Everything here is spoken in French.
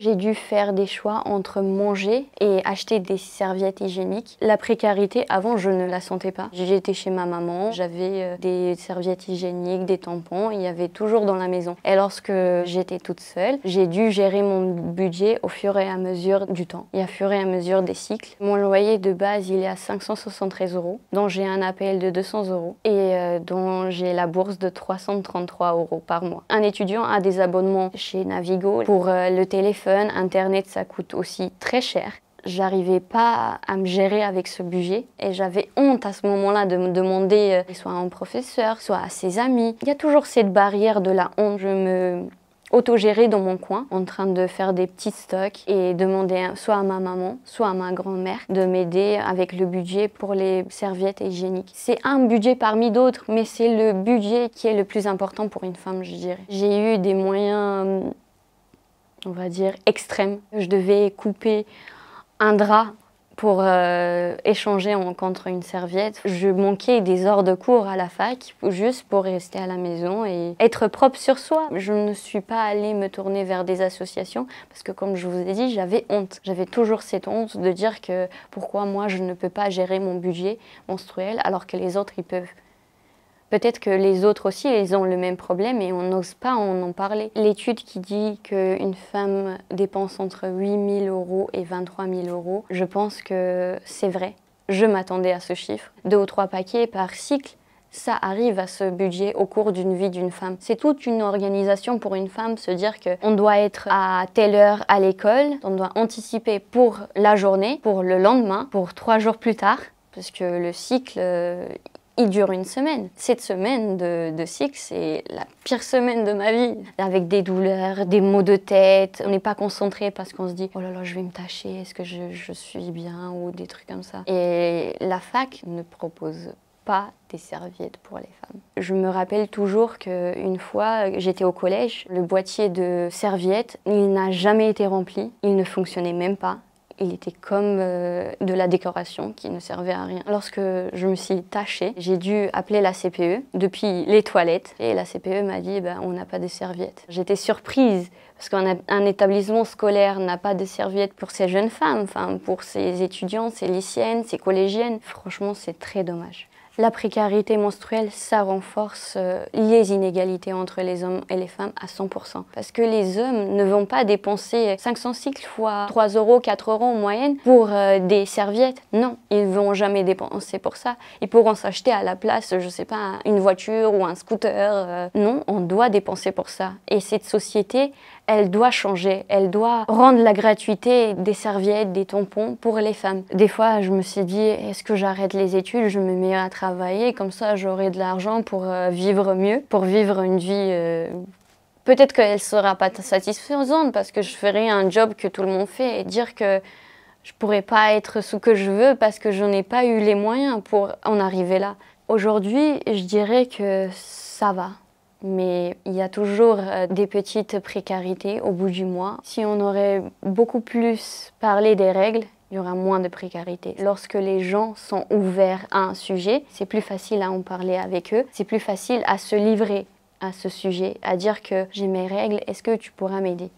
J'ai dû faire des choix entre manger et acheter des serviettes hygiéniques. La précarité, avant, je ne la sentais pas. J'étais chez ma maman, j'avais des serviettes hygiéniques, des tampons, il y avait toujours dans la maison. Et lorsque j'étais toute seule, j'ai dû gérer mon budget au fur et à mesure du temps et au fur et à mesure des cycles. Mon loyer de base, il est à 573 €, dont j'ai un APL de 200 € et dont j'ai la bourse de 333 € par mois. Un étudiant a des abonnements chez Navigo pour le téléphone. Internet, ça coûte aussi très cher. J'arrivais pas à me gérer avec ce budget et j'avais honte à ce moment-là de me demander soit à un professeur, soit à ses amis. Il y a toujours cette barrière de la honte. Je me autogérais dans mon coin en train de faire des petits stocks et demander soit à ma maman, soit à ma grand-mère de m'aider avec le budget pour les serviettes hygiéniques. C'est un budget parmi d'autres, mais c'est le budget qui est le plus important pour une femme, je dirais. J'ai eu des moyens, on va dire, extrême. Je devais couper un drap pour échanger contre une serviette. Je manquais des heures de cours à la fac juste pour rester à la maison et être propre sur soi. Je ne suis pas allée me tourner vers des associations parce que, comme je vous ai dit, j'avais honte. J'avais toujours cette honte de dire que pourquoi moi je ne peux pas gérer mon budget menstruel alors que les autres ils peuvent. Peut-être que les autres aussi, ils ont le même problème et on n'ose pas en parler. L'étude qui dit qu'une femme dépense entre 8 000 € et 23 000 €, je pense que c'est vrai. Je m'attendais à ce chiffre. 2 ou 3 paquets par cycle, ça arrive à ce budget au cours d'une vie d'une femme. C'est toute une organisation pour une femme, se dire qu'on doit être à telle heure à l'école, on doit anticiper pour la journée, pour le lendemain, pour 3 jours plus tard, parce que le cycle il dure une semaine. Cette semaine de cycle, c'est la pire semaine de ma vie. Avec des douleurs, des maux de tête. On n'est pas concentré parce qu'on se dit « Oh là là, je vais me tâcher, est-ce que je suis bien ?» ou des trucs comme ça. Et la fac ne propose pas des serviettes pour les femmes. Je me rappelle toujours qu'une fois, j'étais au collège, le boîtier de serviettes, il n'a jamais été rempli. Il ne fonctionnait même pas. Il était comme de la décoration qui ne servait à rien. Lorsque je me suis tachée, j'ai dû appeler la CPE depuis les toilettes. Et la CPE m'a dit on n'a pas de serviettes. J'étais surprise parce qu'un établissement scolaire n'a pas de serviettes pour ces jeunes femmes, enfin, pour ces étudiantes, ces lycéennes, ces collégiennes. Franchement, c'est très dommage. La précarité menstruelle, ça renforce les inégalités entre les hommes et les femmes à 100%. Parce que les hommes ne vont pas dépenser 500 cycles fois 3 €, 4 € en moyenne pour des serviettes. Non, ils ne vont jamais dépenser pour ça. Ils pourront s'acheter à la place, je sais pas, une voiture ou un scooter. Non, on doit dépenser pour ça. Et cette société, elle doit changer, elle doit rendre la gratuité des serviettes, des tampons pour les femmes. Des fois, je me suis dit, est-ce que j'arrête les études, je me mets à travailler, comme ça j'aurai de l'argent pour vivre mieux, pour vivre une vie... Peut-être qu'elle ne sera pas satisfaisante parce que je ferai un job que tout le monde fait et dire que je ne pourrai pas être ce que je veux parce que je n'ai pas eu les moyens pour en arriver là. Aujourd'hui, je dirais que ça va. Mais il y a toujours des petites précarités au bout du mois. Si on aurait beaucoup plus parlé des règles, il y aura moins de précarité. Lorsque les gens sont ouverts à un sujet, c'est plus facile à en parler avec eux, c'est plus facile à se livrer à ce sujet, à dire que j'ai mes règles, est-ce que tu pourras m'aider ?